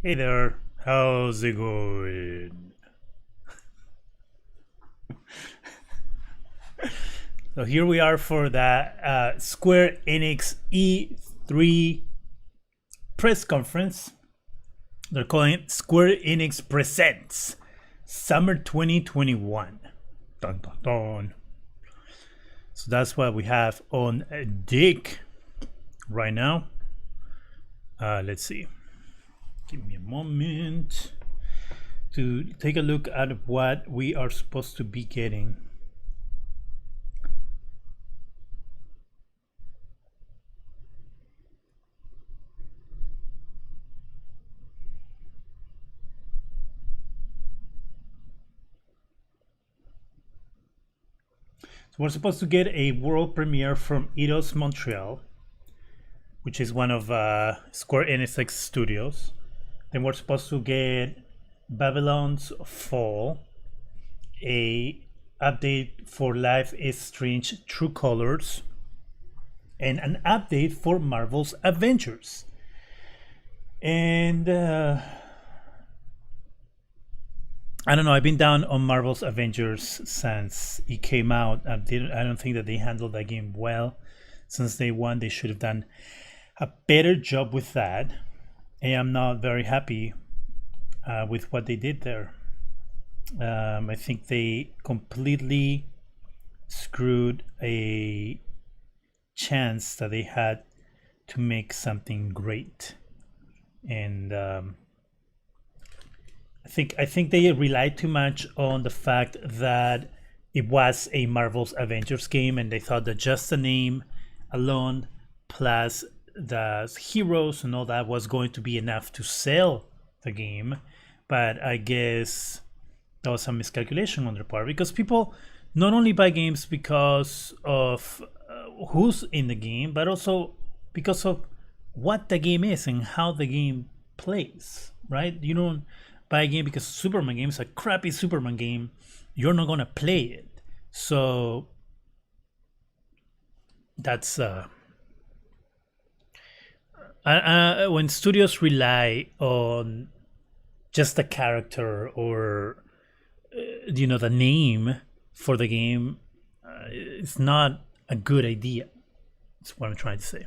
Hey there, how's it going? So here we are for the Square Enix E3 press conference. They're calling it Square Enix Presents Summer 2021. Dun dun dun. So that's what we have on deck right now. Let's see. Give me a moment to take a look at what we are supposed to be getting. So we're supposed to get a world premiere from Eidos Montreal, which is one of Square Enix studios. Then we're supposed to get Babylon's Fall, a update for Life is Strange True Colors, and an update for Marvel's Avengers. And I don't know. I've been down on Marvel's Avengers since it came out. I don't think that they handled that game well. Since day one, they should have done a better job with that. And I'm not very happy with what they did there. I think they completely screwed a chance that they had to make something great. And I think they relied too much on the fact that it was a Marvel's Avengers game, and they thought that just the name alone plus the heroes and all that was going to be enough to sell the game. But I guess that was a miscalculation on their part, because people not only buy games because of who's in the game, but also because of what the game is and how the game plays, right? You don't buy a game because Superman game is a crappy Superman game. You're not gonna play it. So that's when studios rely on just the character or the name for the game, it's not a good idea. That's what I'm trying to say.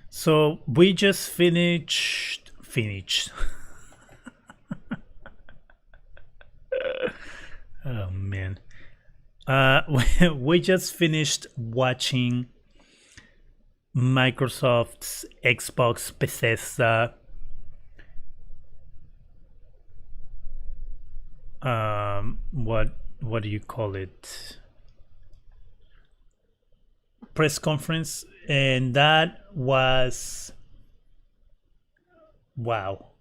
So we just finished. Oh man. We just finished watching Microsoft's Xbox Bethesda what do you call it, press conference, and that was wow.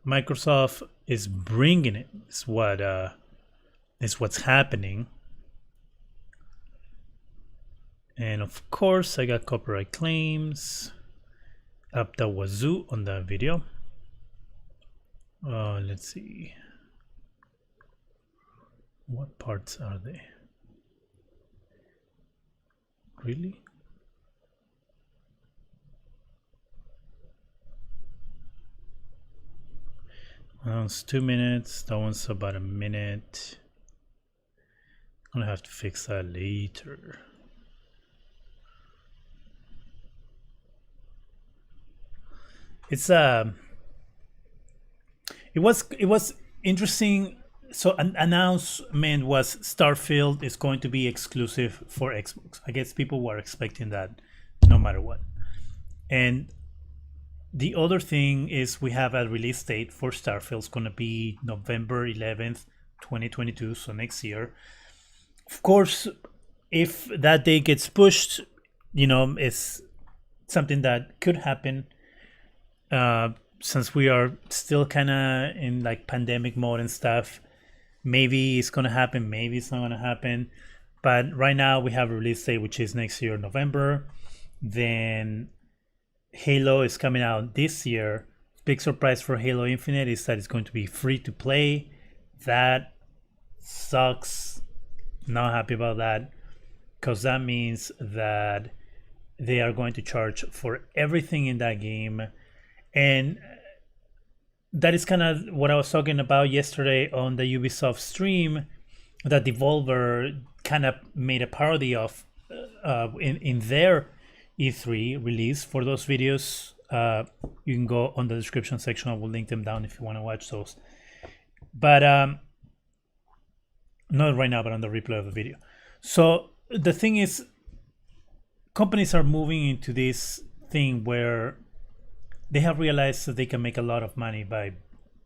Microsoft is bringing it. Is what's happening. And of course, I got copyright claims up the wazoo on the video. Let's see. What parts are they? Really? That one's 2 minutes. That one's about a minute. I'm gonna have to fix that later. It's it was interesting. So an announcement was Starfield is going to be exclusive for Xbox. I guess people were expecting that no matter what. And the other thing is we have a release date for Starfield. It's going to be November 11th, 2022, so next year. Of course, if that day gets pushed, it's something that could happen. Since we are still kind of in like pandemic mode and stuff, maybe it's gonna happen, maybe it's not gonna happen. But right now we have a release date, which is next year, November. Then Halo is coming out this year big surprise for Halo Infinite is that it's going to be free to play. That sucks. Not happy about that, because that means that they are going to charge for everything in that game. And that is kind of what I was talking about yesterday on the Ubisoft stream, that Devolver kind of made a parody of in their E3 release. For those videos, you can go on the description section. I will link them down if you want to watch those. But not right now, but on the replay of the video. So the thing is, companies are moving into this thing where they have realized that they can make a lot of money by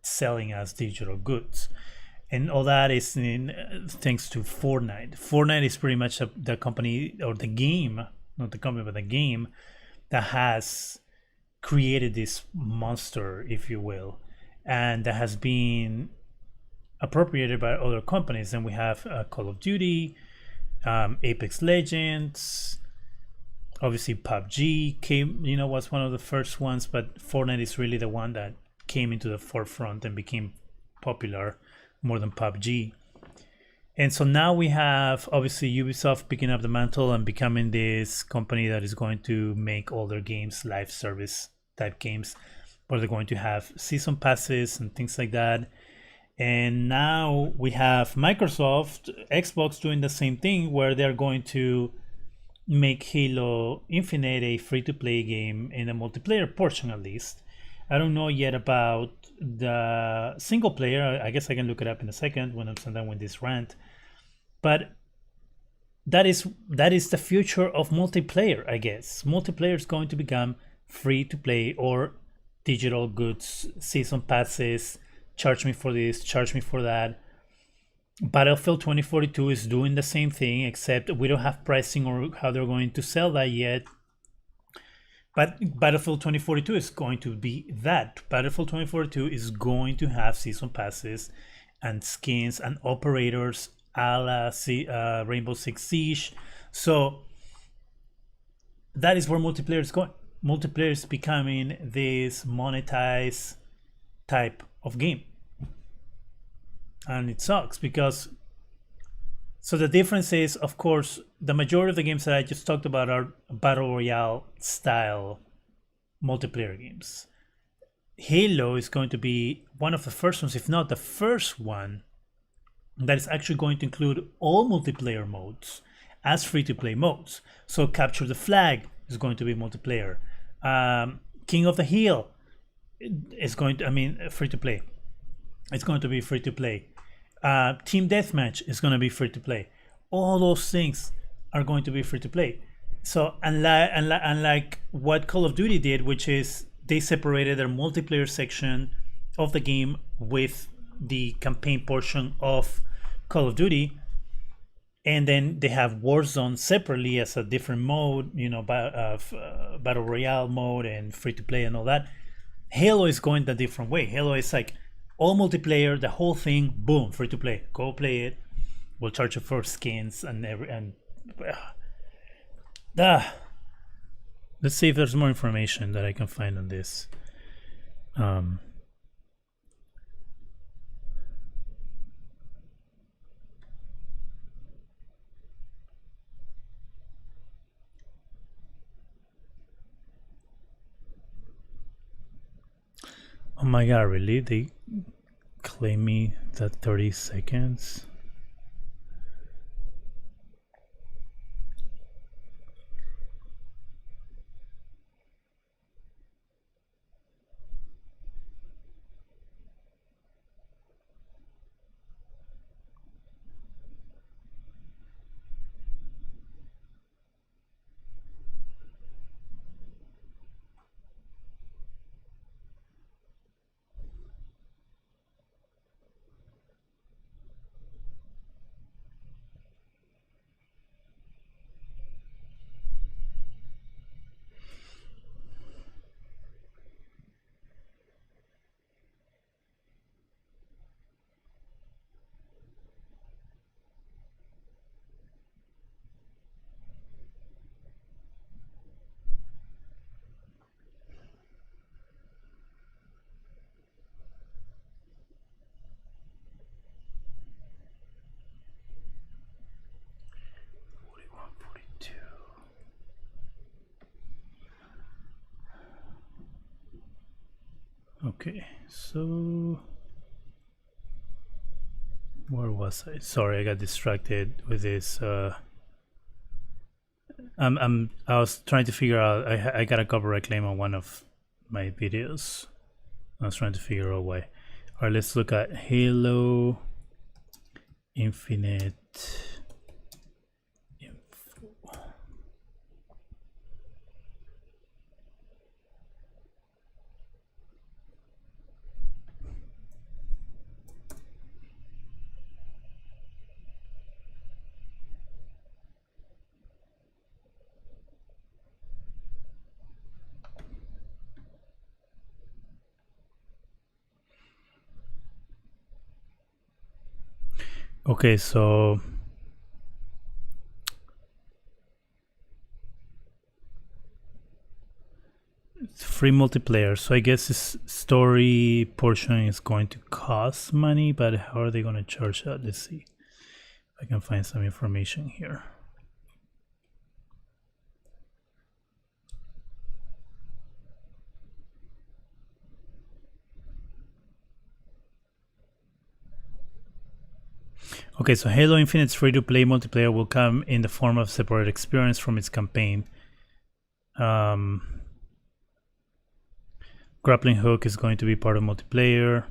selling as digital goods. And all that is thanks to Fortnite. Fortnite is pretty much the company, or the game, not the company, but the game that has created this monster, if you will, and that has been appropriated by other companies. And we have Call of Duty, Apex Legends, obviously PUBG was one of the first ones, but Fortnite is really the one that came into the forefront and became popular more than PUBG. And so now we have obviously Ubisoft picking up the mantle and becoming this company that is going to make all their games live service type games, where they're going to have season passes and things like that. And now we have Microsoft, Xbox doing the same thing, where they're going to make Halo Infinite a free-to-play game in a multiplayer portion, at least. I don't know yet about the single player. I guess I can look it up in a second when I'm done with this rant. But that is the future of multiplayer, I guess. Multiplayer is going to become free-to-play or digital goods, season passes, charge me for this, charge me for that. Battlefield 2042 is doing the same thing, except we don't have pricing or how they're going to sell that yet. But Battlefield 2042 is going to be that. Battlefield 2042 is going to have season passes and skins and operators a la Rainbow Six Siege. So that is where multiplayer is going. Multiplayer is becoming this monetized type of game. And it sucks because, so the difference is, of course, the majority of the games that I just talked about are battle royale style multiplayer games. Halo is going to be one of the first ones, if not the first one, that is actually going to include all multiplayer modes as free-to-play modes. So Capture the Flag is going to be multiplayer. King of the Hill is going to, free-to-play. It's going to be free-to-play. Team Deathmatch is going to be free-to-play. All those things are going to be free-to-play. So unlike what Call of Duty did, which is they separated their multiplayer section of the game with the campaign portion of Call of Duty, and then they have Warzone separately as a different mode, battle royale mode and free-to-play and all that. Halo is going the different way. Halo is like all multiplayer, the whole thing, boom, free to play. Go play it. We'll charge you for skins let's see if there's more information that I can find on this. Oh my god, really? They claim me that 30 seconds? Okay, so where was I? Sorry, I got distracted with this. I was trying to figure out. I got a copyright claim on one of my videos. I was trying to figure out why. All right, let's look at Halo Infinite info. Okay, so it's free multiplayer. So I guess this story portion is going to cost money, but how are they going to charge that? Let's see if I can find some information here. Okay, so Halo Infinite's free-to-play multiplayer will come in the form of separate experience from its campaign. Grappling hook is going to be part of multiplayer.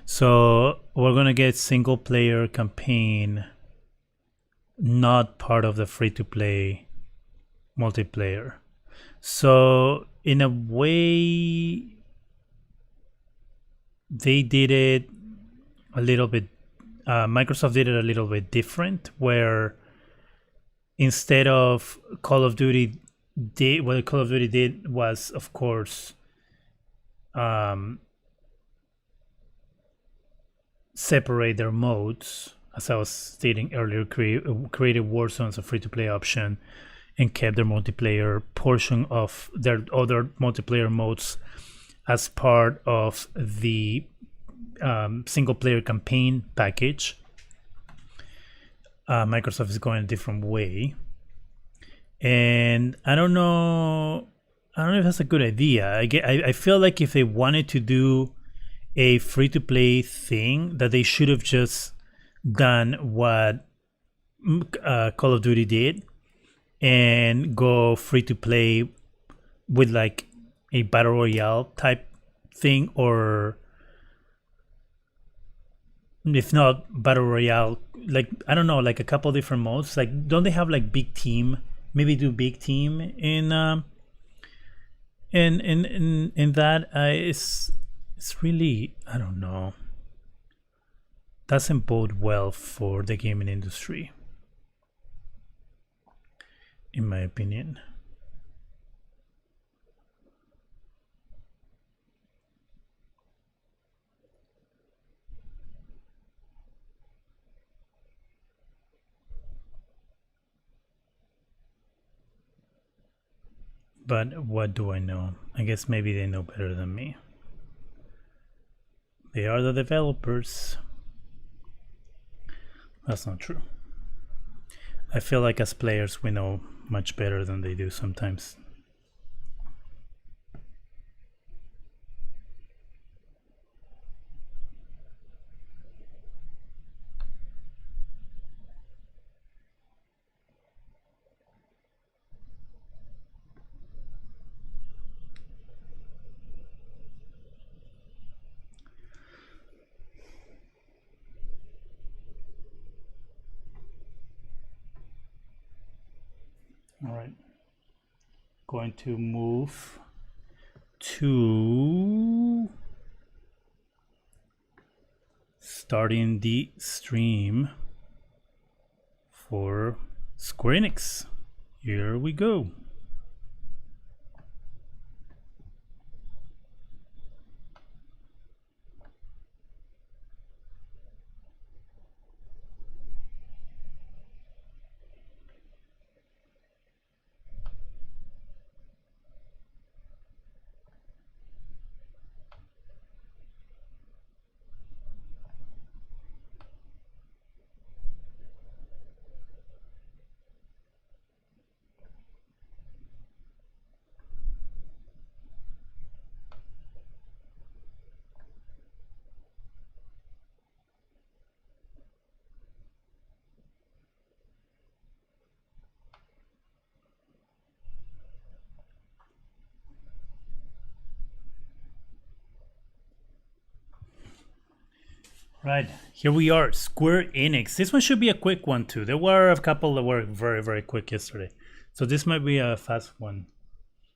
So we're gonna get single player campaign, not part of the free-to-play multiplayer. So in a way, they did it a little bit. Microsoft did it a little bit different, where instead of Call of Duty, what Call of Duty did was, of course, separate their modes. As I was stating earlier, created Warzone as a free-to-play option and kept their multiplayer portion of their other multiplayer modes as part of the single-player campaign package. Microsoft is going a different way, and I don't know if that's a good idea. I feel like if they wanted to do a free-to-play thing, that they should have just done what Call of Duty did and go free-to-play with like a battle royale type thing, or if not battle royale, like I don't know, like a couple different modes. Like, don't they have like big team? Maybe do big team in that. It's really, I don't know, doesn't bode well for the gaming industry, in my opinion. But what do I know? I guess maybe they know better than me. They are the developers. That's not true. I feel like as players we know much better than they do sometimes. All right, going to move to starting the stream for Square Enix. Here we go. Right, here we are, Square Enix. This one should be a quick one too. There were a couple that were very, very quick yesterday. So this might be a fast one.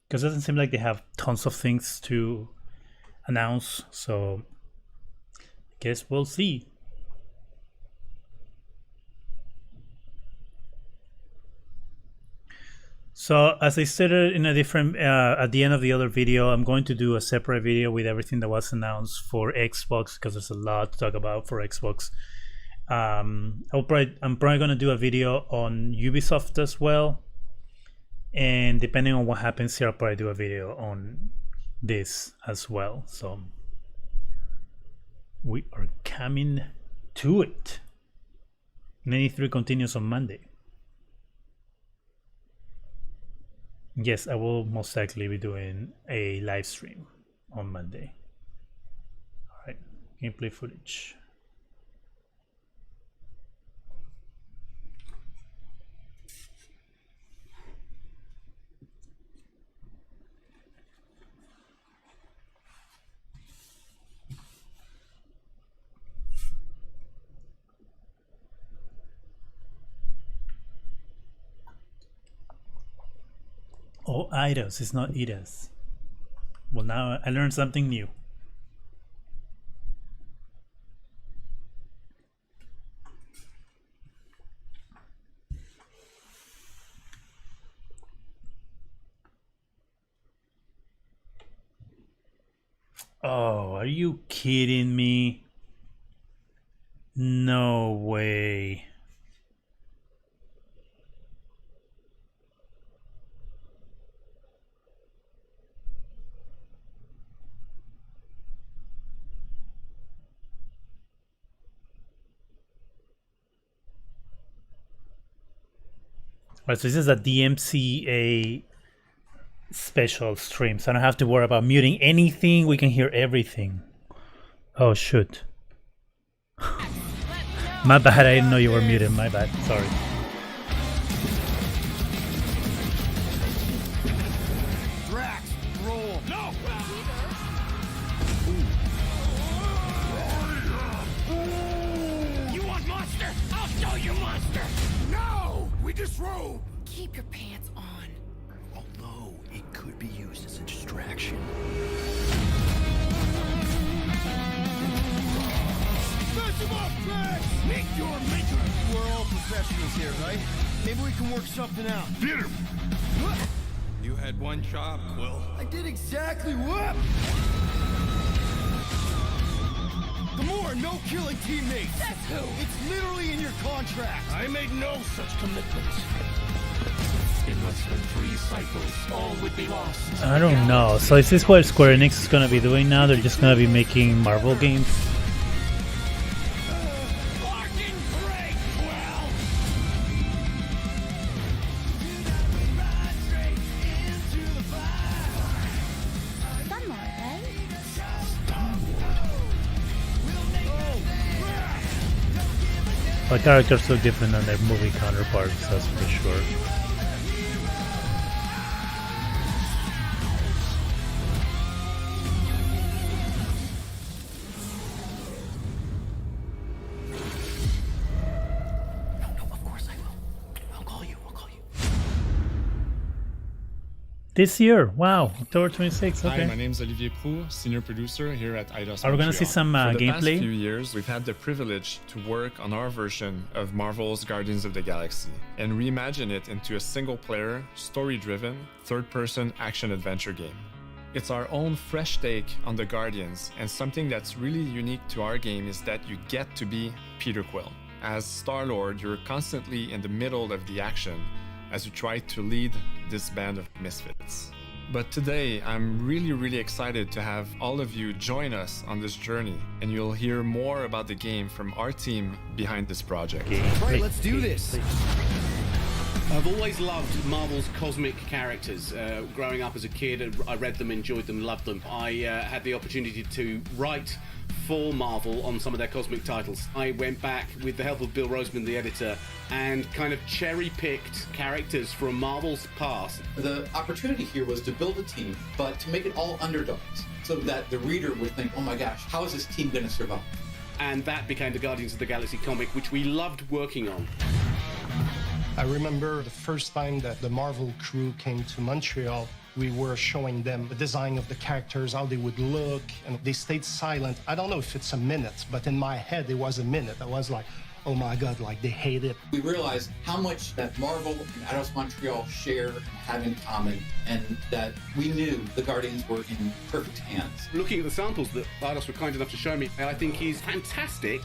Because it doesn't seem like they have tons of things to announce. So I guess we'll see. So as I stated in a different, at the end of the other video, I'm going to do a separate video with everything that was announced for Xbox because there's a lot to talk about for Xbox. I'm probably going to do a video on Ubisoft as well. And depending on what happens here, I'll probably do a video on this as well. So we are coming to it. 93 continues on Monday. Yes, I will most likely be doing a live stream on Monday. All right, gameplay footage. Oh, Idos, it's not Idas. Well, now I learned something new. Oh, are you kidding me? No way. Right, so this is a DMCA special stream, so I don't have to worry about muting anything. We can hear everything. Oh, shoot. My bad, I didn't know you were muted. My bad, sorry. Drax, roll. No! You want monster? I'll show you monster! No! We disrobe! Keep your pants on. Although it could be used as a distraction. Smash him up, Drax! Meet your maker! We're all professionals here, right? Maybe we can work something out. Get him! You had one job, Quill. I did exactly what? The more no-killing teammates. That's who. It's literally in your contract. I made no such commitments. In less than 3 cycles, all would be lost. I don't know. So is this what Square Enix is gonna be doing now? They're just gonna be making Marvel games? Fucking great, Quill! Sunlight, eh? The characters look different than their movie counterparts, that's for sure. This year, wow, October 26th. Okay. Hi, my name is Olivier Proux, senior producer here at Eidos. Are we gonna see some For the gameplay? past few years, we've had the privilege to work on our version of Marvel's Guardians of the Galaxy and reimagine it into a single-player, story-driven, third-person action-adventure game. It's our own fresh take on the Guardians, and something that's really unique to our game is that you get to be Peter Quill. As Star-Lord, you're constantly in the middle of the action as you try to lead this band of misfits. But today, I'm really excited to have all of you join us on this journey, and you'll hear more about the game from our team behind this project. Right, let's do this. I've always loved Marvel's cosmic characters. Growing up as a kid, I read them, enjoyed them, loved them. I had the opportunity to write for Marvel on some of their cosmic titles. I went back with the help of Bill Roseman, the editor, and kind of cherry-picked characters from Marvel's past. The opportunity here was to build a team, but to make it all underdogs, so that the reader would think, oh my gosh, how is this team going to survive? and that became the Guardians of the Galaxy comic, which we loved working on. I remember the first time that the Marvel crew came to Montreal, we were showing them the design of the characters, how they would look, and they stayed silent. I don't know if it's a minute, but in my head it was a minute. I was like, oh my God, like they hate it. We realized how much that Marvel and Eidos Montreal share and have in common, and that we knew the Guardians were in perfect hands. Looking at the samples that Eidos were kind enough to show me, I think he's fantastic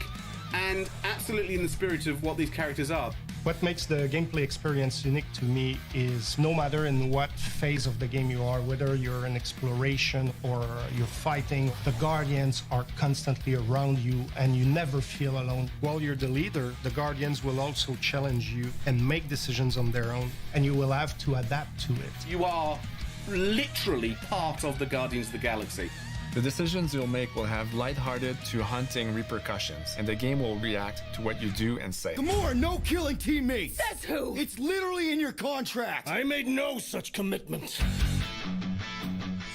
and absolutely in the spirit of what these characters are. What makes the gameplay experience unique to me is no matter in what phase of the game you are, whether you're in exploration or you're fighting, the Guardians are constantly around you and you never feel alone. While you're the leader, the Guardians will also challenge you and make decisions on their own, and you will have to adapt to it. You are literally part of the Guardians of the Galaxy. The decisions you'll make will have lighthearted to haunting repercussions, and the game will react to what you do and say. Gamora, no killing teammates! Says who? It's literally in your contract! I made no such commitment.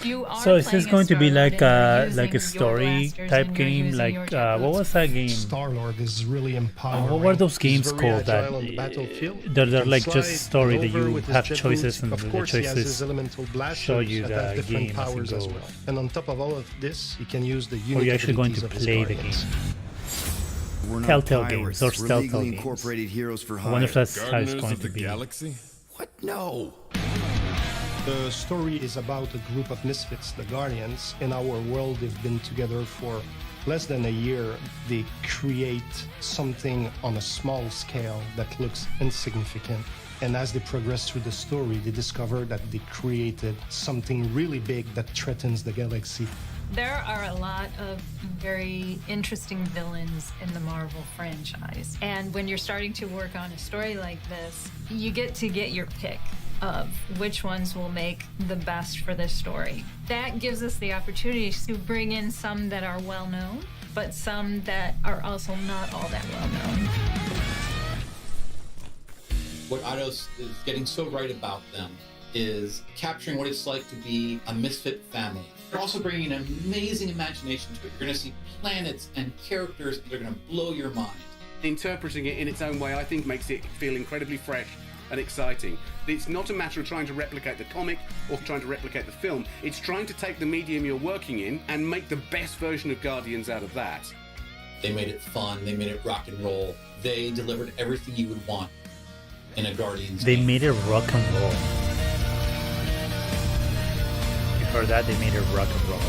You are So is this playing going to be as like Star-Lord, and a you're story using your blasters type and you're game? using Like your what javelins. was that game? Star-Lord is really empowering. What were those He's games very called that agile on the battlefield. they're He can like slide, just story that maneuver you with his have jet choices boots. and Of the course, he has his choices elemental blasters show you that the have different game as it powers as goes. well. And on top of all of this, he can use the Or unique you're actually going to abilities of his play the Guardians. game. We're not Telltale pirates. games or We're Telltale legally games. incorporated heroes for I hire. wonder if that's how it's Gardeners going of to the be. Galaxy? What? No. The story is about a group of misfits, the Guardians. In our world, they've been together for less than a year. They create something on a small scale that looks insignificant. And as they progress through the story, they discover that they created something really big that threatens the galaxy. There are a lot of very interesting villains in the Marvel franchise. And when you're starting to work on a story like this, you get to get your pick of which ones will make the best for this story. That gives us the opportunity to bring in some that are well known, but some that are also not all that well known. What Eidos is getting so right about them is capturing what it's like to be a misfit family. They're also bringing an amazing imagination to it. You're going to see planets and characters that are going to blow your mind. Interpreting it in its own way, I think, makes it feel incredibly fresh and exciting. It's not a matter of trying to replicate the comic or trying to replicate the film. It's trying to take the medium you're working in and make the best version of Guardians out of that. They made it fun. They made it rock and roll. They delivered everything you would want in a Guardians They game. made it rock and roll. Before that, they made it rock and roll.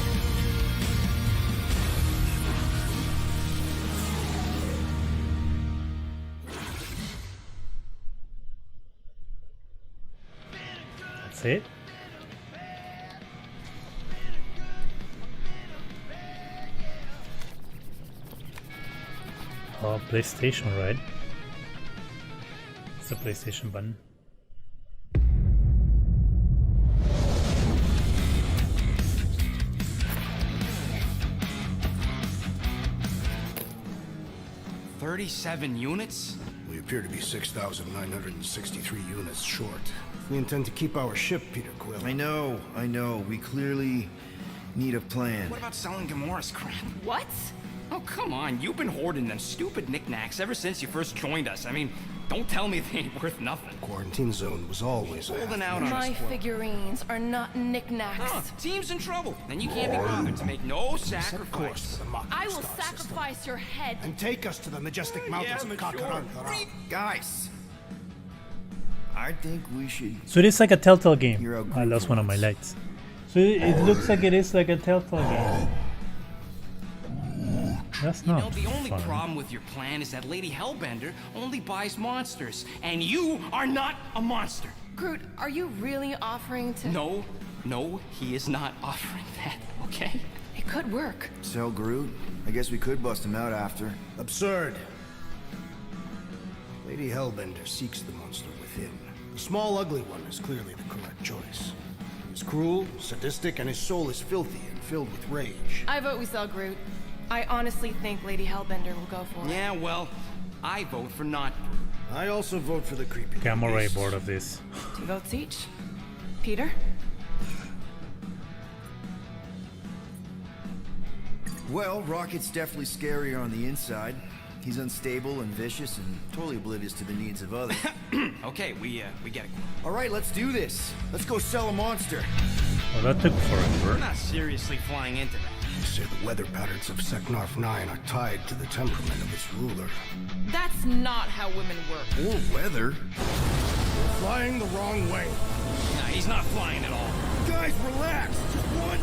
That's it. Oh, PlayStation, right? It's a PlayStation button. $37 units? We appear to be 6,963 units short. We intend to keep our ship, Peter Quill. I know. We clearly need a plan. What about selling Gamora's crap? What? Oh, come on. You've been hoarding them stupid knickknacks ever since you first joined us. I mean, don't tell me they ain't worth nothing. Quarantine zone was always Holding out on My us, Quill. figurines are not knickknacks. Huh, team's in trouble. Then you can't be bothered to make no Set a course sacrifice. for the Mach I will star system sacrifice your head. and take us to the majestic mountains of Kakaran. Guys, I think we should. So it is like a Telltale game. You're a I group lost of one of my us. lights. So it looks like it is like a Telltale game. That's You know, not the only fun. problem with your plan is that Lady Hellbender only buys monsters, and you are not a monster. Groot, are you really offering to... No, he is not offering that, okay? It could work. Sell Groot? I guess we could bust him out after. Absurd. Lady Hellbender seeks the monster within. The small, ugly one is clearly the correct choice. He's cruel, sadistic, and his soul is filthy and filled with rage. I vote we sell Groot. I honestly think Lady Hellbender will go for it. Yeah, well, I vote for not. I also vote for the creepy. Okay, I'm already beast. bored of this. 2 votes each. Peter? Well, Rocket's definitely scarier on the inside. He's unstable and vicious and totally oblivious to the needs of others. Okay, we get it. All right, let's do this. Let's go sell a monster. Well, that took forever. We're not seriously flying into that. You say the weather patterns of Seknarf 9 are tied to the temperament of its ruler. That's not how women work. Or weather. We're flying the wrong way. Nah, he's not flying at all. Guys, relax. Just one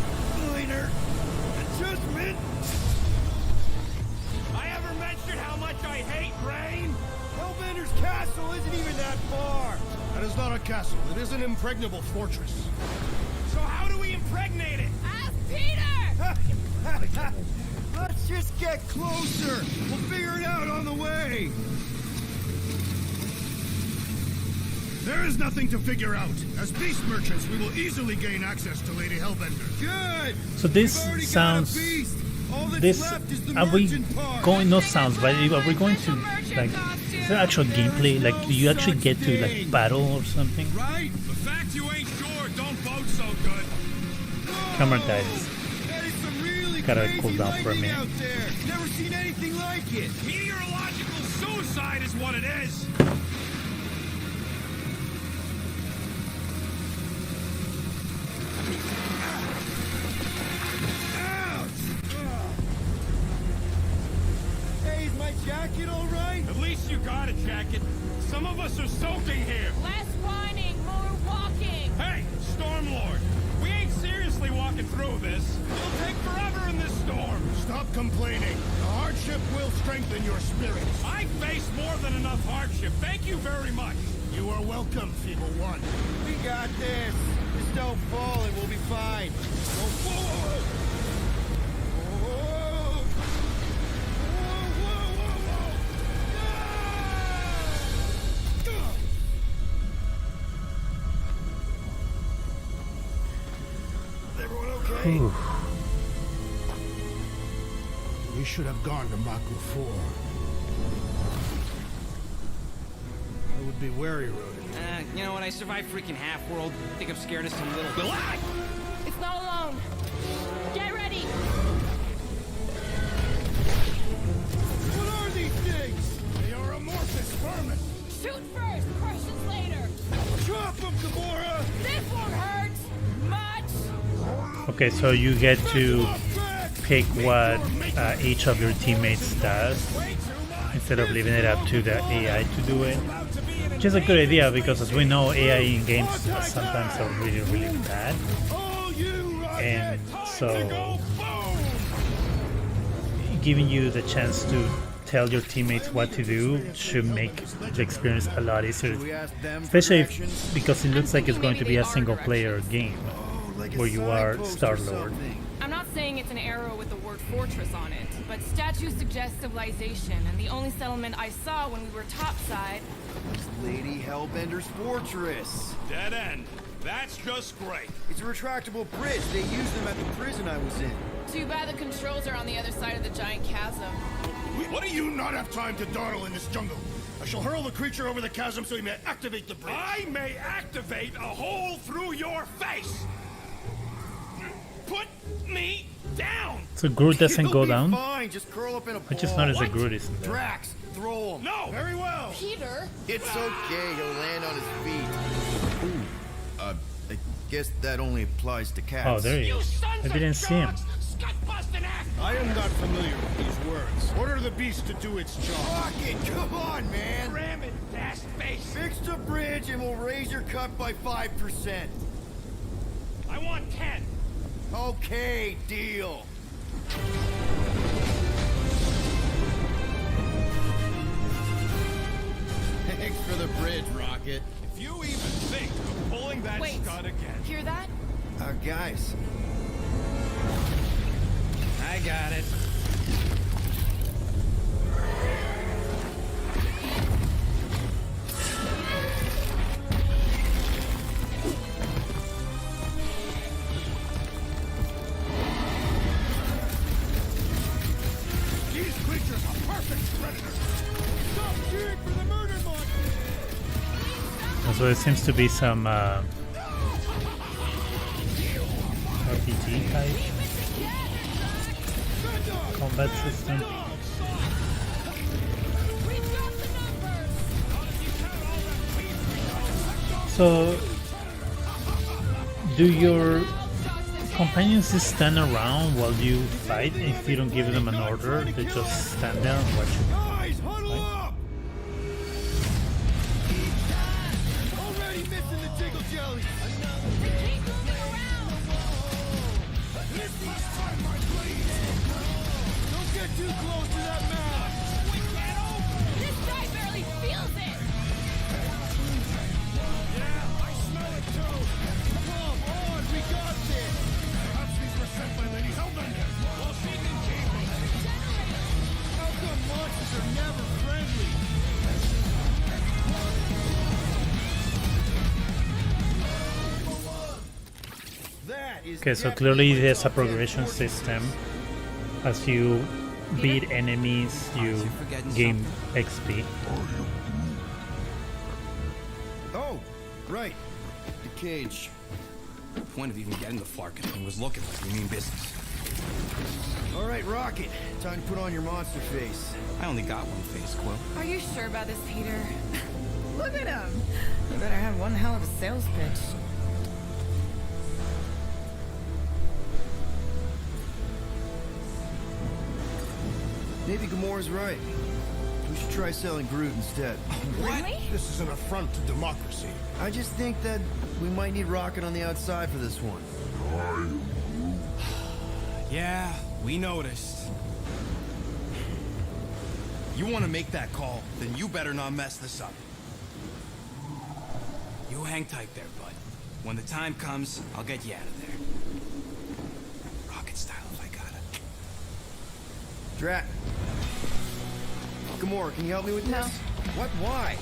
minor adjustment. I ever mentioned how much I hate rain? Hellbender's castle isn't even that far. That is not a castle. It is an impregnable fortress. So how do we impregnate it? Ask Peter! Let's just get closer. We'll figure it out on the way. There is nothing to figure out. As beast merchants, we will easily gain access to Lady Hellbender. Good! So this sounds... This... Are we going... No sounds, but are we going to... Like... Is there actual gameplay? Like, do you actually get to, like, battle or something? Right? The fact you ain't sure don't vote so good. Camera dies. That is some really Gotta crazy cool down for a lightning minute. out there. Never seen anything like it. Meteorological suicide is what it is. Hey, is my jacket all right? At least you got a jacket. Some of us are soaking here. Less whining, more walking. Hey, Stormlord, we ain't seriously walking through this. It'll take forever in this storm. Stop complaining. The hardship will strengthen your spirits. I face more than enough hardship. Thank you very much. You are welcome, Feeble One. We got this. Just don't fall and we'll be fine. Whoa, whoa, whoa. Whoa, whoa, whoa, whoa. Is everyone okay? Ooh. We should have gone to Mach 4. I would be wary, Rodin. You know what? I survived freaking half-world. I think I'm scared of some little... It's not alone. Get ready. What are these things? They are amorphous vermin. Shoot first, questions later. Drop them, Gamora! This won't hurt much. Okay, so you get to pick what each of your teammates does instead of leaving it up to the AI to do it. Which is a good idea because, as we know, AI in games sometimes are really, really bad. And so giving you the chance to tell your teammates what to do should make the experience a lot easier. Especially because it looks like it's going to be a single player game where you are Star-Lord. I'm not saying it's an arrow with the word fortress on it, but statues suggest civilization, and the only settlement I saw when we were topside... Lady Hellbender's fortress. Dead end. That's just great. It's a retractable bridge. They used them at the prison I was in. Too bad the controls are on the other side of the giant chasm. What do you not have time to dawdle in this jungle? I shall hurl the creature over the chasm so he may activate the bridge. I may activate a hole through your face. Put me down. So Groot doesn't go down? Fine, just curl up in a ball. I just noticed that Groot isn't there. Drax, throw him. No. Very well. Peter? It's okay, he'll land on his feet. Ooh, I guess that only applies to cats. Oh, there he is. I didn't see him. I am not familiar with these words. Order the beast to do its job. Rocket, come on, man. Ram it, fast face. Fix the bridge and we'll raise your cut by 5%. I want 10. Okay, deal. Thanks for the bridge, Rocket. If you even think of pulling that Wait. scud again. Hear that? Guys. I got it. These creatures are perfect predators. Stop cheering for the murder monster. So there seems to be some RPG type. combat system. So, do your companions just stand around while you fight? If you don't give them an order, they just stand there and watch you. Guys, huddle up! Already missing the jiggle jelly. Don't get too close to that map. This guy barely feels it. Yeah, I smell it too. Come on, we got this. Perhaps these were sent by Lady Hellbender. Well, she can keep it. How come monsters are never friendly? That is Okay, so clearly there's a progression system. As you beat enemies, you gain XP. Oh, right. The cage. The point of even getting the Flarkin thing was looking like we mean business. All right, Rocket. Time to put on your monster face. I only got one face, Quill. Are you sure about this, Peter? Look at him. You better have one hell of a sales pitch. Maybe Gamora's right. We should try selling Groot instead. Really? This is an affront to democracy. I just think that we might need Rocket on the outside for this one. Yeah, we noticed. You want to make that call, then you better not mess this up. You hang tight there, bud. When the time comes, I'll get you out of there. Rocket style if I gotta. Drat. Gamora, can you help me with No. this? What? Why?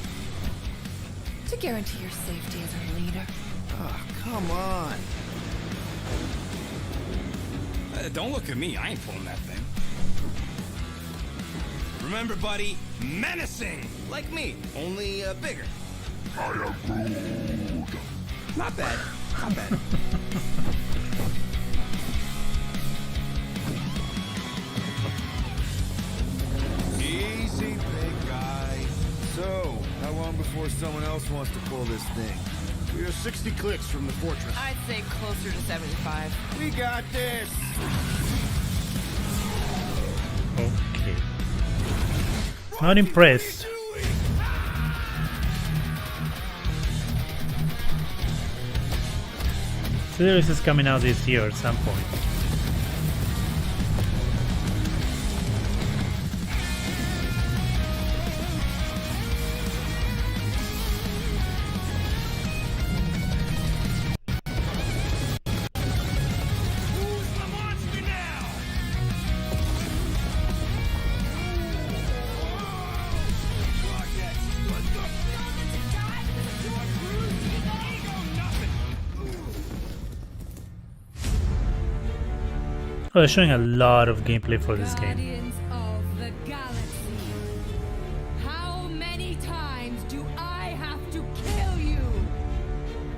To guarantee your safety as our leader. Oh, come on. Don't look at me. I ain't pulling that thing. Remember, buddy, menacing! Like me. Only bigger. Not bad. Not bad. Easy, big guy. So, how long before someone else wants to pull this thing? We are 60 clicks from the fortress. I'd say closer to 75. We got this! Okay. Not impressed. Series is coming out this year at some point. Oh, they're showing a lot of gameplay for this game. Guardians of the Galaxy. How many times do I have to kill you?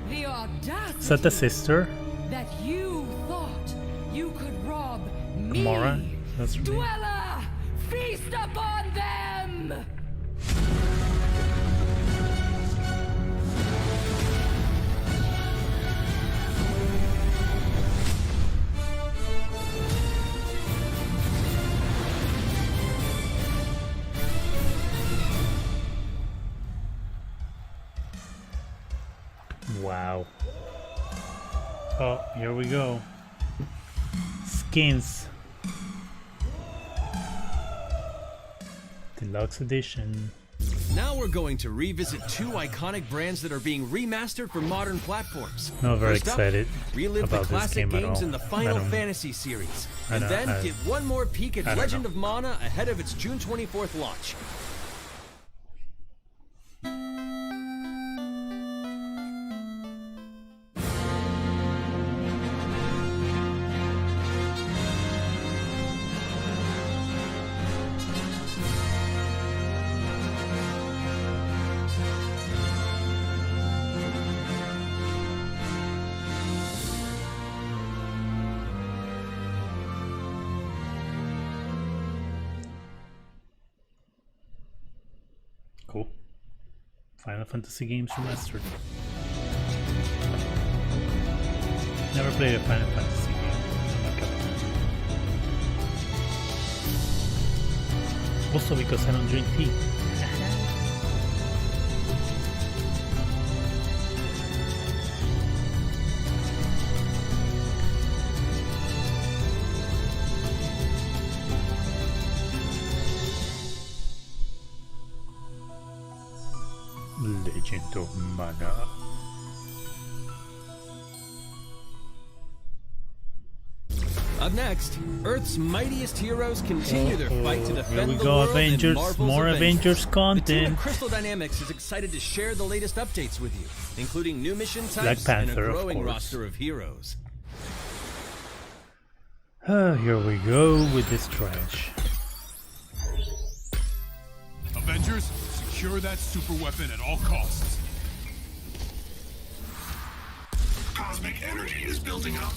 The audacity Is that the sister? that you thought you could rob me. Gamora? That's right. Dweller, feast upon them! Wow. Oh, here we go. Skins. Deluxe edition. Now we're going to revisit two iconic brands that are being remastered for modern platforms. Not very First up, excited relive about the this classic game at games all. in the I Final don't- Fantasy series, I and don't- then I- get one more peek I at don't Legend know. of Mana ahead of its June 24th launch. Final Fantasy games remastered. Never played a Final Fantasy game. I'm not cup of tea. Also because I don't drink tea. Legend of Mana. Up next, Earth's mightiest heroes continue their fight to defend Here we the go, world in Avengers. Marvel's More Avengers The team content. at Crystal Dynamics is excited to share the latest updates with you, including new mission Black types Panther, and a of growing course. roster of heroes. Here we go with this trash. Avengers, secure that super weapon at all costs. Cosmic energy is building up.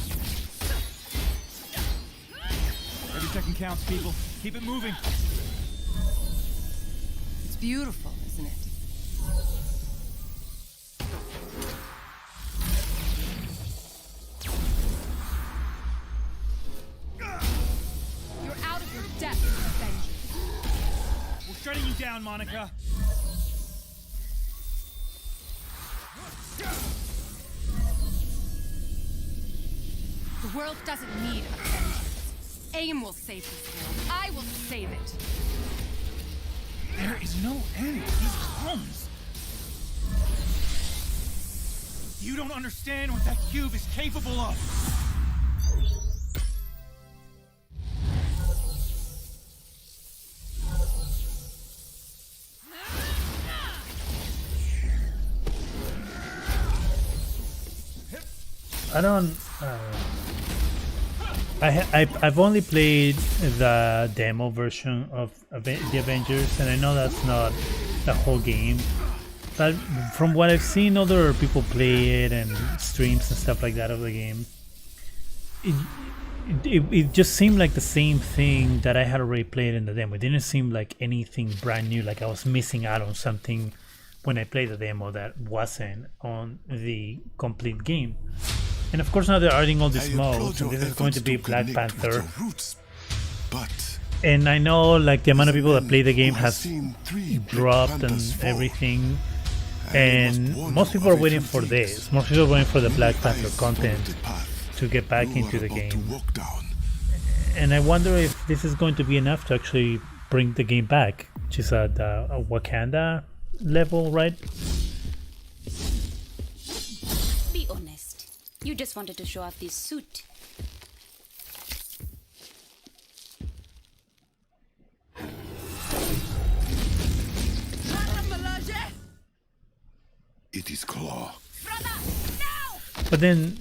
Every second counts, people. Keep it moving. It's beautiful, isn't it? You're out of your depth, Avengers. We're shutting you down, Monica. The world doesn't need Avengers. AIM will save this world. I will save it. There is no end to these clones. You don't understand what that cube is capable of. I don't. I've only played the demo version of the Avengers, and I know that's not the whole game. But from what I've seen other people play it and streams and stuff like that of the game, it just seemed like the same thing that I had already played in the demo. It didn't seem like anything brand new, like I was missing out on something when I played the demo that wasn't on the complete game. And of course now they're adding all these modes, and this is going to be Black Panther. And I know like the amount of people that play the game has dropped and everything. And most people are waiting for this. Most people are waiting for the Black Panther content to get back into the game. And I wonder if this is going to be enough to actually bring the game back, which is at a Wakanda level, right? Be honest. You just wanted to show off this suit. It is Claw. But then,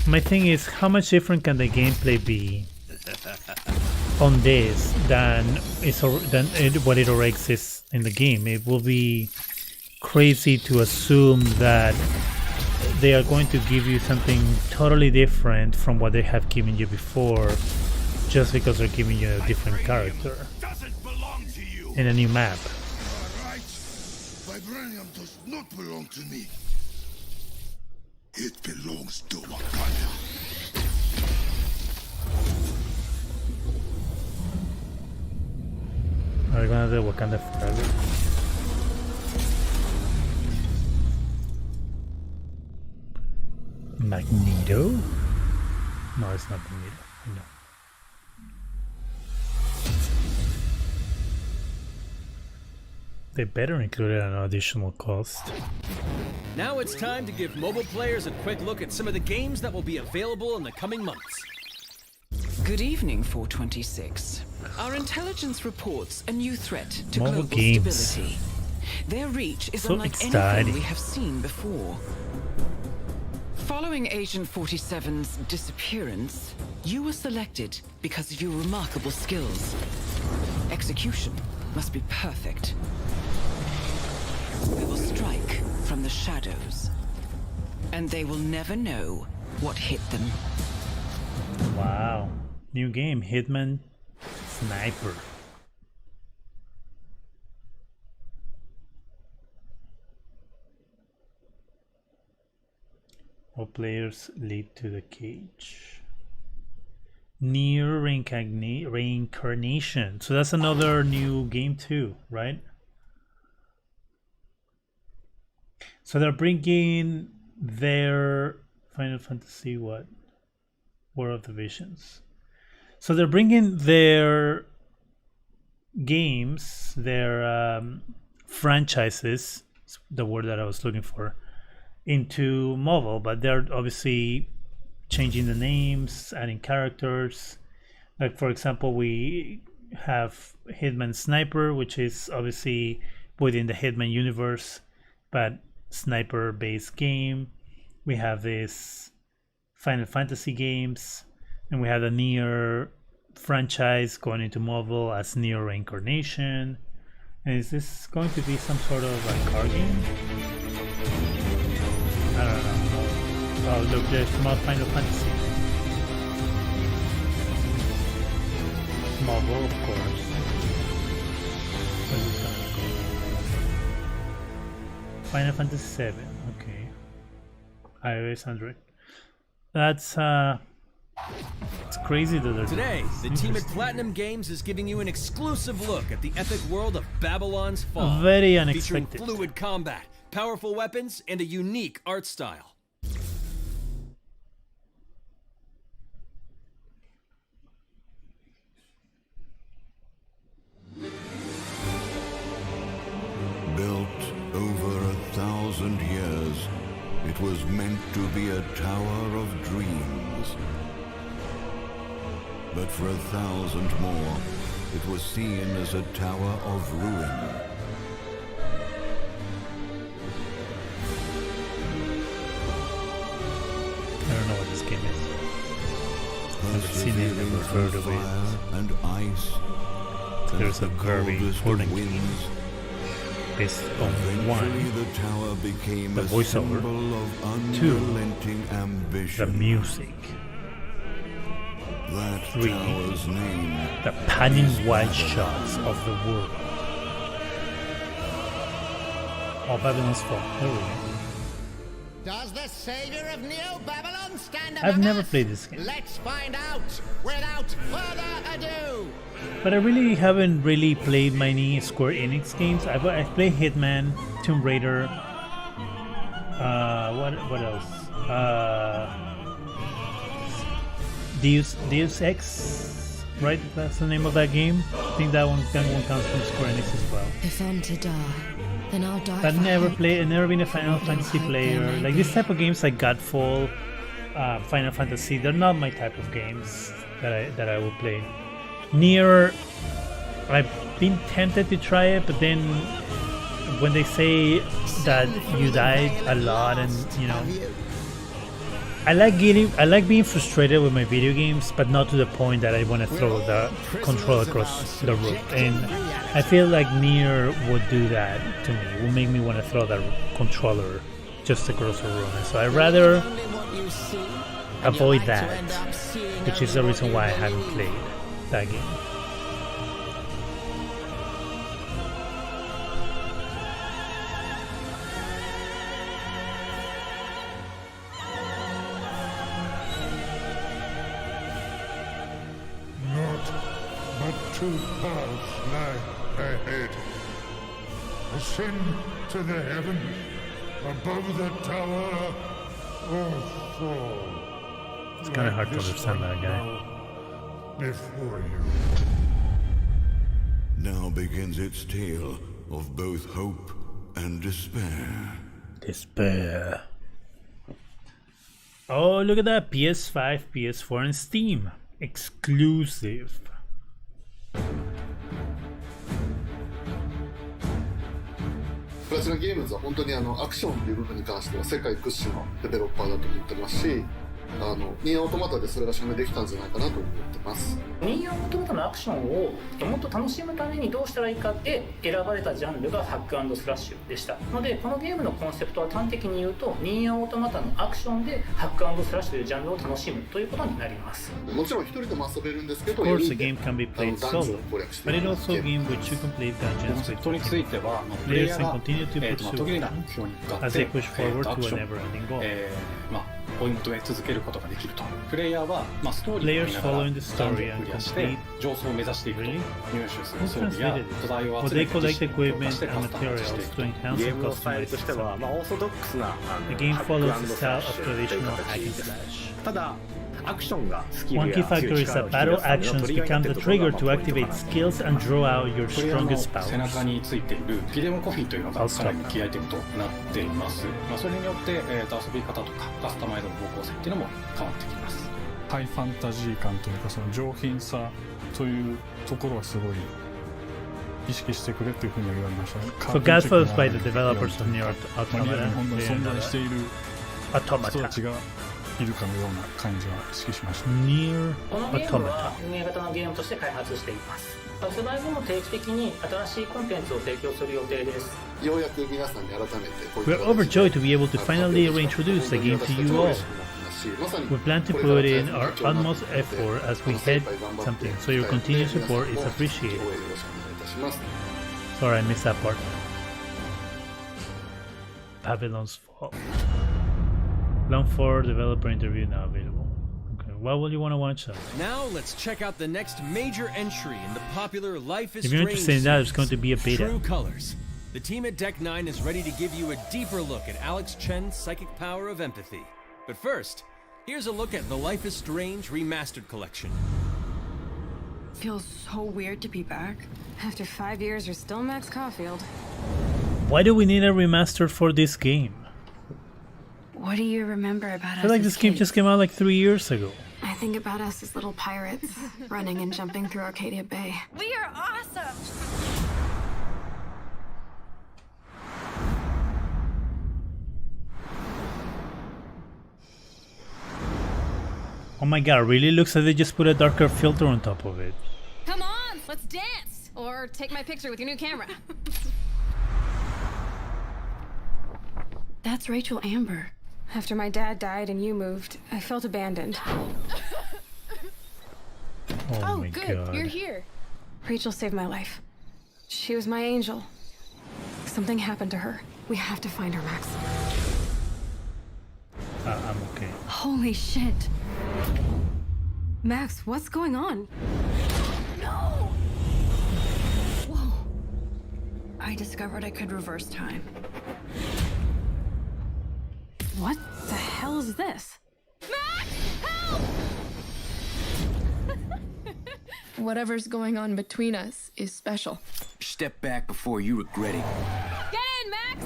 my thing is, how much different can the gameplay be on this than what it already exists in the game? It will be crazy to assume that they are going to give you something totally different from what they have given you before, just because they're giving you a different character in a new map. Vibranium does not belong to me. It belongs to Wakanda. Are they gonna do Wakanda forever? Magneto? No, it's not Magneto. No. They better include it at an additional cost. Now it's time to give mobile players a quick look at some of the games that will be available in the coming months. Good evening, 426. Our intelligence reports a new threat to Mobile global games. stability. Their reach is So unlike exciting. anything we have seen before. Following Agent 47's disappearance, you were selected because of your remarkable skills. Execution must be perfect. We will strike from the shadows, and they will never know what hit them. Wow. New game, Hitman Sniper. All players lead to the cage. Near reincarnation. So that's another new game too, right? So they're bringing their Final Fantasy what? War of the Visions. So they're bringing their games, their franchises, the word that I was looking for, into mobile, but they're obviously changing the names, adding characters. Like for example, we have Hitman Sniper, which is obviously within the Hitman universe, but sniper-based game. We have this Final Fantasy games, and we have the Nier franchise going into mobile as Nier Reincarnation. And is this going to be some sort of like card game? I don't know. Oh look, there's more Final Fantasy. Mobile, of course. Final Fantasy 7, okay. iOS, Android. That's it's crazy that they're Today, the team at Platinum Games is giving you an exclusive look at the epic world of Babylon's Fall. Very unexpected. Featuring fluid combat, powerful weapons, and a unique art style. Built over 1,000 years, it was meant to be a tower of dreams. But for 1,000 more, it was seen as a tower of ruin. I don't know what this game is. I've seen it, never heard of it. And ice. There's a very important game based on one, the voiceover, two, the music, three, the panning wide shots of the world. Oh, Babylon's Fall. There we go. Does the savior of Neo Babylon stand I've never played this game. Let's find out without further ado. But I really haven't really played many Square Enix games. I've played Hitman, Tomb Raider. What else? Deus Ex, right? That's the name of that game. I think that one comes from Square Enix as well. If I'm to die, then I'll die. I've never been a Final Fantasy player. Like this type of games like Godfall, Final Fantasy, they're not my type of games that I will play. Nier, I've been tempted to try it, but then when they say that you died a lot, and you know, I like being frustrated with my video games, but not to the point that I want to throw the controller across the room. And I feel like Nier would do that to me. It would make me want to throw the controller just across the room. And so I'd rather avoid that, which is the reason why I haven't played that game. Not but 2 paths lie ahead. Ascend to the heavens above the tower, or fall. It's kind of hard to understand that guy. Before you. Now begins its tale of both hope and despair. Despair. Oh, look at that. PS5, PS4, and Steam. Exclusive. プラチナゲームズは本当にアクションという部分に関しては世界屈指のデベロッパーだと思ってますし、ニーオートマタでそれが証明できたんじゃないかなと思ってます。ニーオートマタのアクションをもっと楽しむためにどうしたらいいかって選ばれたジャンルがハック&スラッシュでしたので、このゲームのコンセプトは端的に言うとニーオートマタのアクションでハック&スラッシュというジャンルを楽しむということになります。もちろん一人でも遊べるんですけど、 Of course, the game can be played solo, but it also a game which you complete dungeons with players and continue to pursue them as they push forward to a never-ending goal. 追い求め続けることができると。プレイヤーは、ストーリーを見ながらダンジョンをクリアして上層を目指していくと。入手する装備や土台を集めて実施に強化してカスタマイズしていくと。ゲームのスタイルとしては、オーソドックスなハックスラッシュという形です。ただ One key factor is that battle actions become the trigger to activate skills and draw out your strongest powers. 背中についているフィデモコフィというのがかなりキーアイテムとなっています。それによって、遊び方とかカスタマイズの方向性っていうのも変わってきます。ハイファンタジー感というかその上品さというところはすごい意識してくれというふうには言われましたね。So Godfall is by the developers of Nier Automata. 本当に存在している人たちがいるかのような感じは意識しました。Nier このゲームは運営型のゲームとして開発しています。発売後も定期的に新しいコンテンツを提供する予定です。ようやく皆さんに改めて We're overjoyed to be able to finally reintroduce the game to you all. We plan to put in our utmost effort as we head something, so your continued support is appreciated. Sorry, I missed that part. Babylon's Fall. Long 4 developer interview now available. Okay, why will you want to watch that? Now let's check out the next major entry in the popular Life is If you're Strange interested in that, there's going to be a beta. True Colors. The team at Deck 9 is ready to give you a deeper look at Alex Chen's psychic power of empathy. But first, here's a look at the Life is Strange Remastered Collection. Feels so weird to be back. After 5 years, you're still Max Caulfield. Why do we need a remaster for this game? What do you remember about us? I feel like this game just came out like 3 years ago. I think about us as little pirates, running and jumping through Arcadia Bay. We are awesome! Oh my god, it really looks like they just put a darker filter on top of it. Come on, let's dance! Or take my picture with your new camera. That's Rachel Amber. After my dad died and you moved, I felt abandoned. Oh my good, god. you're here. Rachel saved my life. She was my angel. Something happened to her. We have to find her, Max. I'm okay. Holy shit. Max, what's going on? No! Whoa. I discovered I could reverse time. What the hell is this? Max! Help! Whatever's going on between us is special. Step back before you regret it. Get in, Max!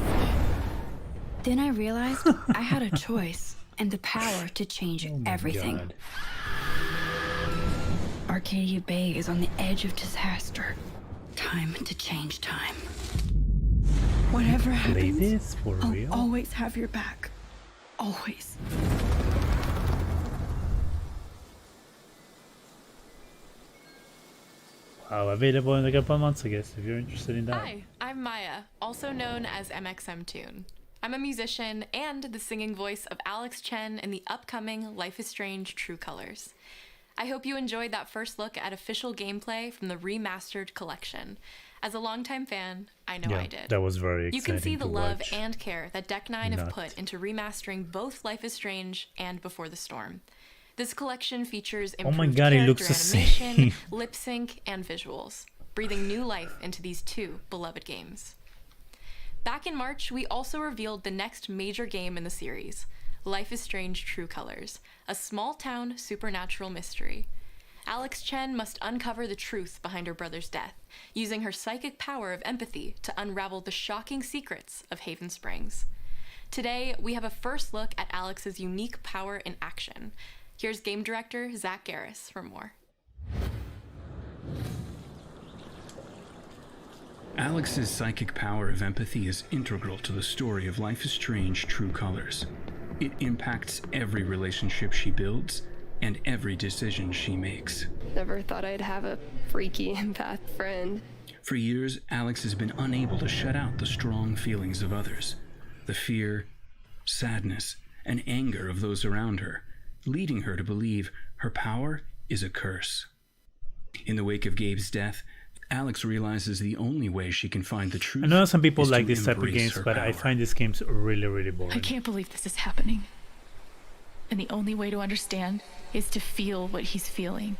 Then I realized I had a choice and the power to change everything. God. Arcadia Bay is on the edge of disaster. Time to change time. Whatever happens, Ladies, for real? I'll always have your back. Always. Wow, available in a couple of months, I guess, if you're interested in that. Hi, I'm Maya, also known as MXM Toon. I'm a musician and the singing voice of Alex Chen in the upcoming Life is Strange True Colors. I hope you enjoyed that first look at official gameplay from the remastered collection. As a longtime fan, I know I did. That was very exciting. You can see the love watch. and care that Deck 9 have put into remastering both Life is Strange and Before the Storm. This collection features improved it looks the animation, same. lip sync, and visuals, breathing new life into these two beloved games. Back in March, we also revealed the next major game in the series, Life is Strange True Colors, a small-town supernatural mystery. Alex Chen must uncover the truth behind her brother's death, using her psychic power of empathy to unravel the shocking secrets of Haven Springs. Today, we have a first look at Alex's unique power in action. Here's game director Zach Garris for more. Alex's psychic power of empathy is integral to the story of Life is Strange True Colors. It impacts every relationship she builds and every decision she makes. Never thought I'd have a freaky empath friend. For years, Alex has been unable to shut out the strong feelings of others, the fear, sadness, and anger of those around her, leading her to believe her power is a curse. In the wake of Gabe's death, Alex realizes the only way she can find the truth. I know some people is like to this type of embrace games, her but I power. find these games really, really boring. I can't believe this is happening. And the only way to understand is to feel what he's feeling.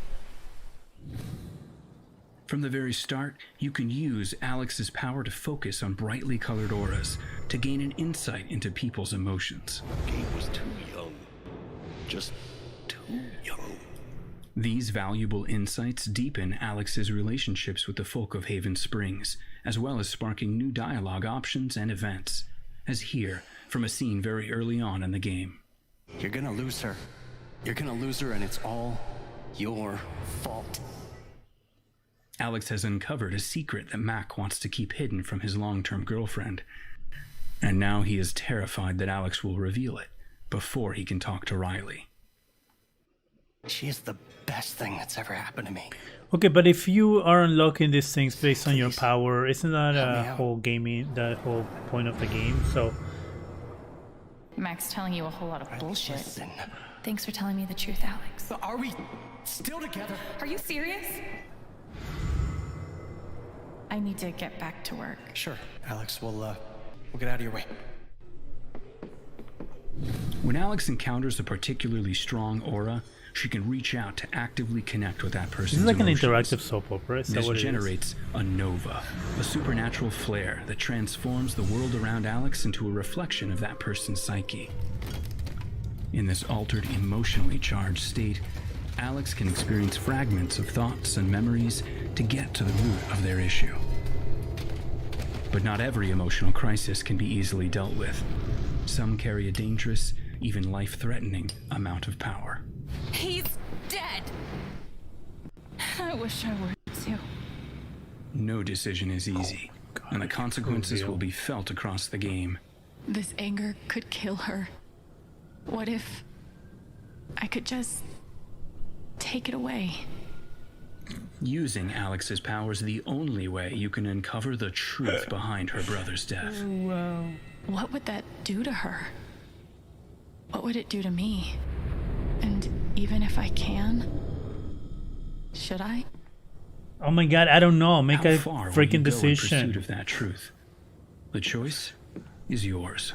From the very start, you can use Alex's power to focus on brightly colored auras to gain an insight into people's emotions. Gabe was too young. Just too young. These valuable insights deepen Alex's relationships with the folk of Haven Springs, as well as sparking new dialogue options and events, as here from a scene very early on in the game. You're gonna lose her. You're gonna lose her, and it's all your fault. Alex has uncovered a secret that Mac wants to keep hidden from his long-term girlfriend, and now he is terrified that Alex will reveal it before he can talk to Riley. She is the best thing that's ever happened to me. Okay, but if you are unlocking these things based on your power, isn't that the whole point of the game? So Mac's telling you a whole lot of bullshit. Listen. Thanks for telling me the truth, Alex. But are we still together? Are you serious? I need to get back to work. Sure, Alex. We'll get out of your way. When Alex encounters a particularly strong aura, she can reach out to actively connect with that person's This is like emotions. an interactive soap opera. Is that This what it generates a nova, a supernatural flare that transforms the world around Alex into a reflection of that person's psyche. In this altered, emotionally charged state, Alex can experience fragments of thoughts and memories to get to the root of their issue. But not every emotional crisis can be easily dealt with. Some carry a dangerous, even life-threatening amount of power. He's dead! I wish I were too. No decision is easy, and the consequences will be felt across the game. This anger could kill her. What if I could just take it away? Using Alex's power is the only way you can uncover the truth behind her brother's death. Wow. What would that do to her? What would it do to me? And even if I can, should I? Oh my god, I don't know. Make How a far will you freaking go in decision. pursuit of that truth? The choice is yours.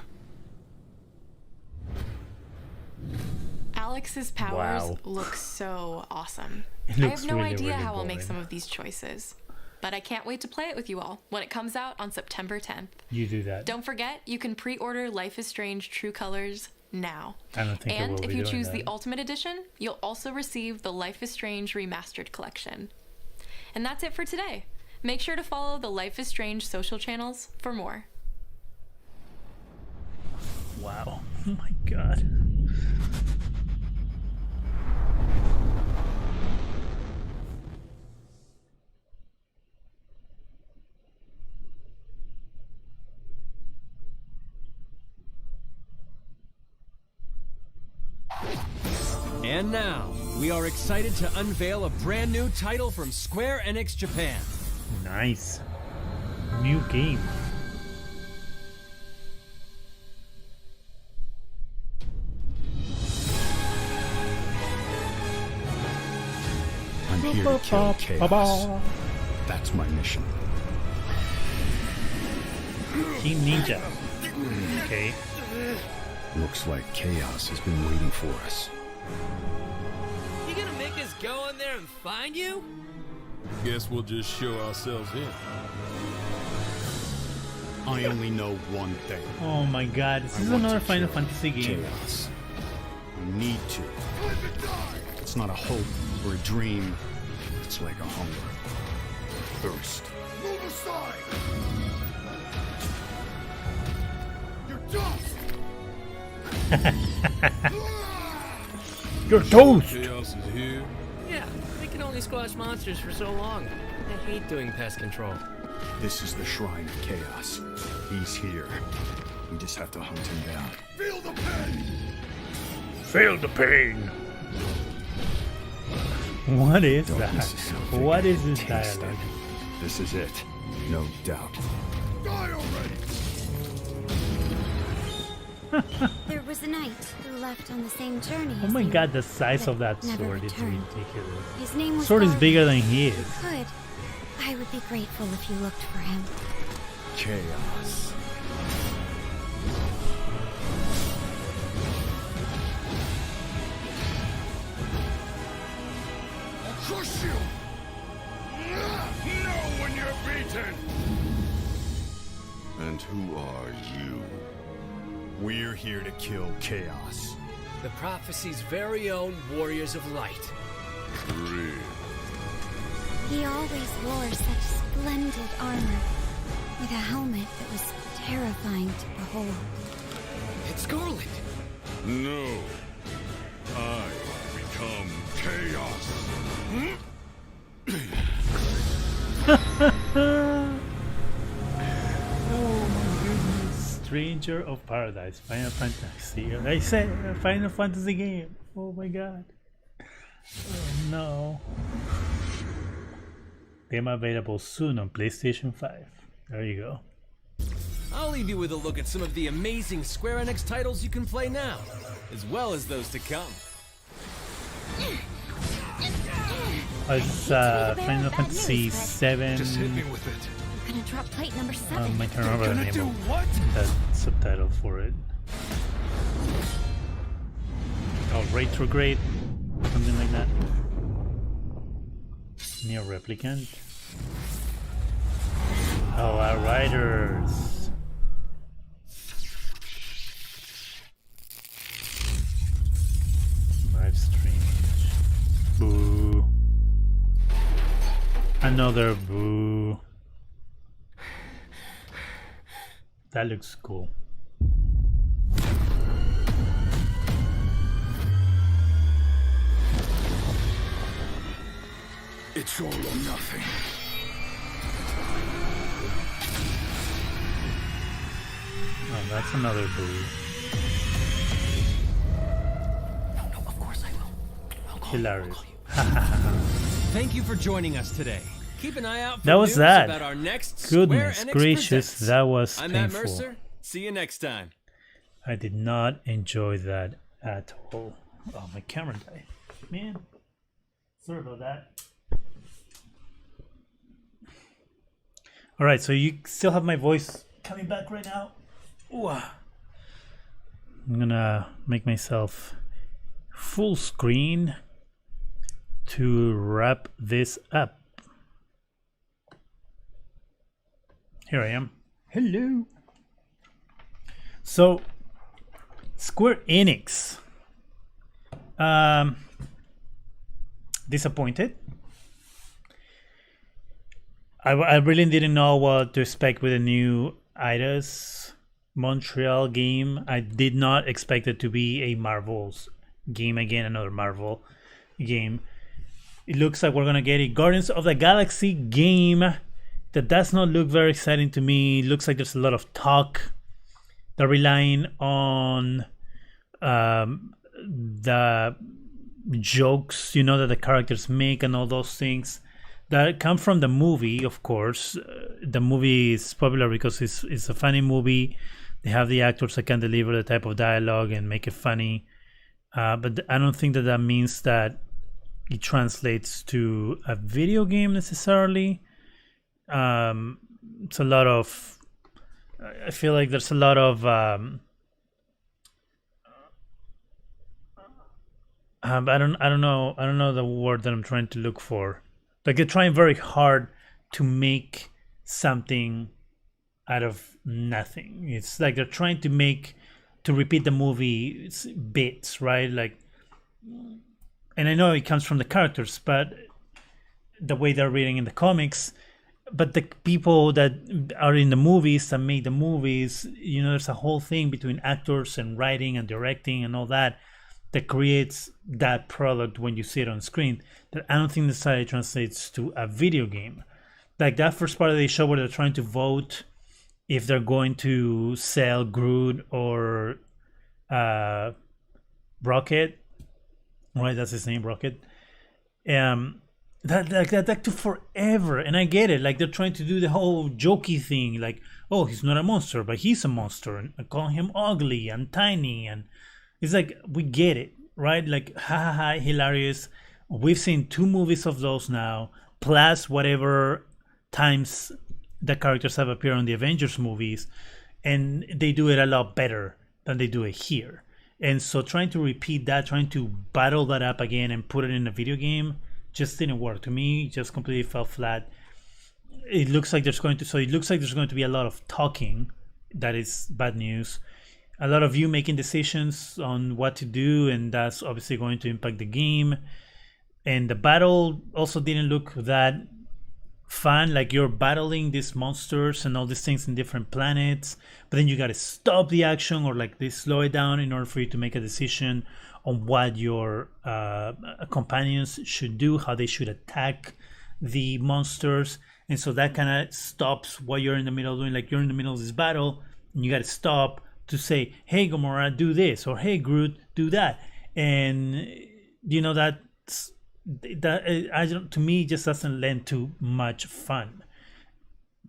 Alex's powers look so awesome. It I looks have no really, idea really how I'll make boring. some of these choices, but I can't wait to play it with you all when it comes out on September 10th. You do that. Don't forget, you can pre-order Life is Strange True Colors now. I don't think I And will if be you doing choose that. the Ultimate Edition, you'll also receive the Life is Strange Remastered Collection. And that's it for today. Make sure to follow the Life is Strange social channels for more. Wow. Oh my god. And now, we are excited to unveil a brand new title from Square Enix Japan. Nice. New game. I'm here to kill chaos. That's my mission. Team Ninja. Okay. Looks like chaos has been waiting for us. You gonna make us go in there and find you? Guess we'll just show ourselves in. I only know one thing. Oh my god, this is another Final Fantasy game. Chaos. We need to. It's not a hope or a dream. It's like a hunger. Thirst. Move aside! You're dust! You're toast! Chaos is here. Yeah, they can only squash monsters for so long. I hate doing pest control. This is the shrine of chaos. He's here. We just have to hunt him down. Feel the pain! Feel the pain! What is that? What is this dialogue? This is it. No doubt. Die already! There was a knight who left on the same journey. Oh my god, the size of that never sword is returned. ridiculous. His name was Sword is Garvin. bigger than he If is. you could, I would be grateful if you looked for him. Chaos. crush you! Know when you're beaten! And who are you? We're here to kill Chaos. The prophecy's very own Warriors of Light. Real. He always wore such splendid armor, with a helmet that was terrifying to behold. It's Scarlet! No. I become Chaos. Oh my goodness. Stranger of Paradise, Final Fantasy. I said Final Fantasy game. Oh my god. Oh no. Game available soon on PlayStation 5. There you go. I'll leave you with a look at some of the amazing Square Enix titles you can play now, as well as those to come. It's Final Fantasy 7. Just hit me with it. I'm gonna drop plate number 7. I can't remember the name do of what? that subtitle for it. Oh, Retrograde, something like that. Near Replicant. Oh, Outriders. Live stream. Boo. Another boo. That looks cool. It's all or nothing. Oh, that's another boo. No, of course I will. Hilarious. Thank you for joining us today. Keep an eye out for That was news that. about our next Goodness Square Enix gracious, Presents. that was I'm Matt painful. Mercer. See you next time. I did not enjoy that at all. Oh, my camera died. Man, sorry about that. All right, so you still have my voice coming back right now. Ooh. I'm gonna make myself full screen to wrap this up. Here I am. Hello. So, Square Enix. Disappointed. I really didn't know what to expect with the new Eidos Montreal game. I did not expect it to be a Marvel's game again, another Marvel game. It looks like we're gonna get a Guardians of the Galaxy game that does not look very exciting to me. It looks like there's a lot of talk. They're relying on the jokes, you know, that the characters make and all those things that come from the movie. Of course, the movie is popular because it's a funny movie. They have the actors that can deliver the type of dialogue and make it funny. But I don't think that means that it translates to a video game necessarily. It's a lot of. I feel like there's a lot of. I don't know the word that I'm trying to look for. Like they're trying very hard to make something out of nothing. It's like they're trying to repeat the movie bits, right? Like, and I know it comes from the characters, but the way they're reading in the comics, but the people that are in the movies that made the movies, you know, there's a whole thing between actors and writing and directing and all that creates that product when you see it on screen that I don't think necessarily translates to a video game. Like that first part of the show where they're trying to vote if they're going to sell Groot or Rocket, right? That's his name, Rocket. That took forever, and I get it. Like they're trying to do the whole jokey thing, like, oh, he's not a monster, but he's a monster, and calling him ugly and tiny, and it's like we get it, right? Like, ha ha ha, hilarious. We've seen 2 movies of those now, plus whatever times the characters have appeared on the Avengers movies, and they do it a lot better than they do it here. And so trying to repeat that, trying to battle that up again and put it in a video game, just didn't work to me. It just completely fell flat. It looks like there's going to be a lot of talking. That is bad news. A lot of you making decisions on what to do, and that's obviously going to impact the game. And the battle also didn't look that fun. Like, you're battling these monsters and all these things in different planets, but then you got to stop the action, or like they slow it down in order for you to make a decision on what your companions should do, how they should attack the monsters. And so that kind of stops what you're in the middle of doing. Like, you're in the middle of this battle and you got to stop to say, hey Gamora, do this, or hey Groot, do that. And you know, that I don't, to me, just doesn't lend to much fun.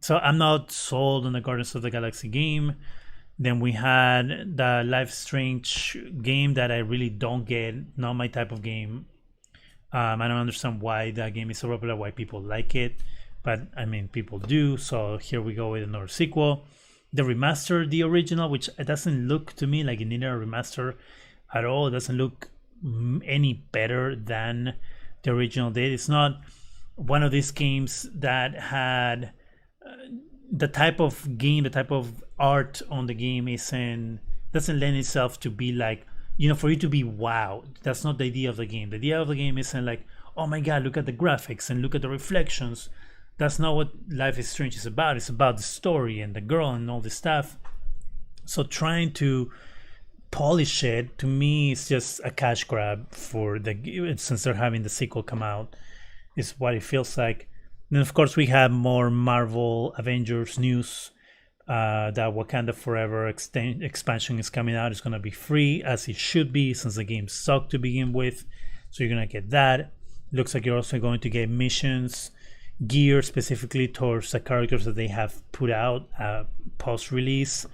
So I'm not sold on the Guardians of the Galaxy game. Then we had the Life is Strange game that I really don't get, not my type of game. I don't understand why that game is so popular, why people like it, but I mean, people do. So here we go with another sequel. The remaster, the original, which it doesn't look to me like it needed a remaster at all. It doesn't look any better than the original did. It's not one of these games that had the type of game, the type of art on the game doesn't lend itself to be like, you know, for you to be wowed. That's not the idea of the game. The idea of the game isn't like, oh my god, look at the graphics and look at the reflections. That's not what Life is Strange is about. It's about the story and the girl and all this stuff. So trying to polish it, to me, is just a cash grab for the, since they're having the sequel come out, is what it feels like. And of course we have more Marvel Avengers news. That Wakanda Forever expansion is coming out. It's going to be free, as it should be, since the game sucked to begin with. So you're going to get that. Looks like you're also going to get missions geared specifically towards the characters that they have put out post-release,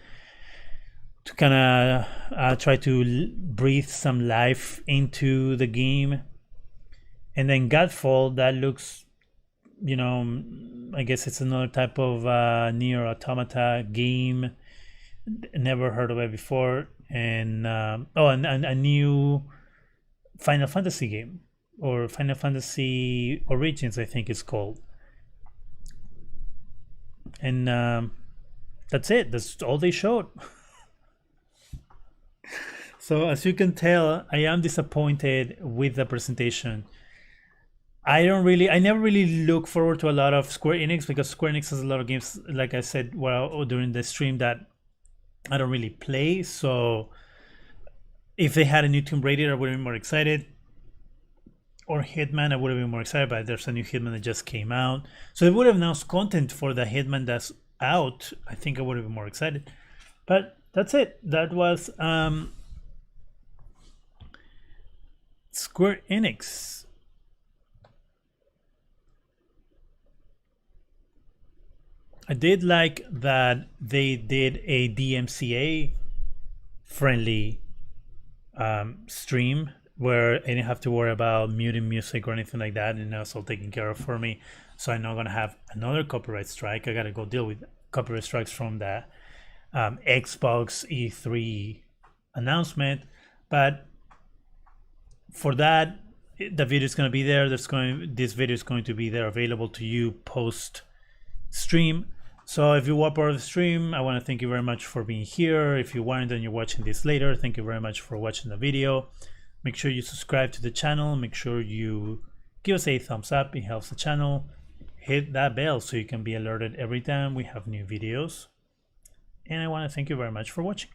to kind of try to breathe some life into the game. And then Godfall, that looks, you know, I guess it's another type of Nier Automata game. Never heard of it before. And and a new Final Fantasy game, or Final Fantasy Origins, I think it's called. And that's it. That's all they showed. So as you can tell, I am disappointed with the presentation. I never really look forward to a lot of Square Enix, because Square Enix has a lot of games, like I said, well, during the stream, that I don't really play. So if they had a new Tomb Raider, I would have been more excited. Or Hitman, I would have been more excited, but there's a new Hitman that just came out. So they would have announced content for the Hitman that's out. I think I would have been more excited. But that's it. That was Square Enix. I did like that they did a DMCA friendly stream, where I didn't have to worry about muting music or anything like that, and that's all taken care of for me. So I'm not gonna have another copyright strike. I gotta go deal with copyright strikes from the Xbox E3 announcement. But for that, the video is gonna be there. This video is going to be there, available to you post stream. So if you were part of the stream, I want to thank you very much for being here. If you weren't and you're watching this later, thank you very much for watching the video. Make sure you subscribe to the channel. Make sure you give us a thumbs up. It helps the channel. Hit that bell so you can be alerted every time we have new videos. And I want to thank you very much for watching.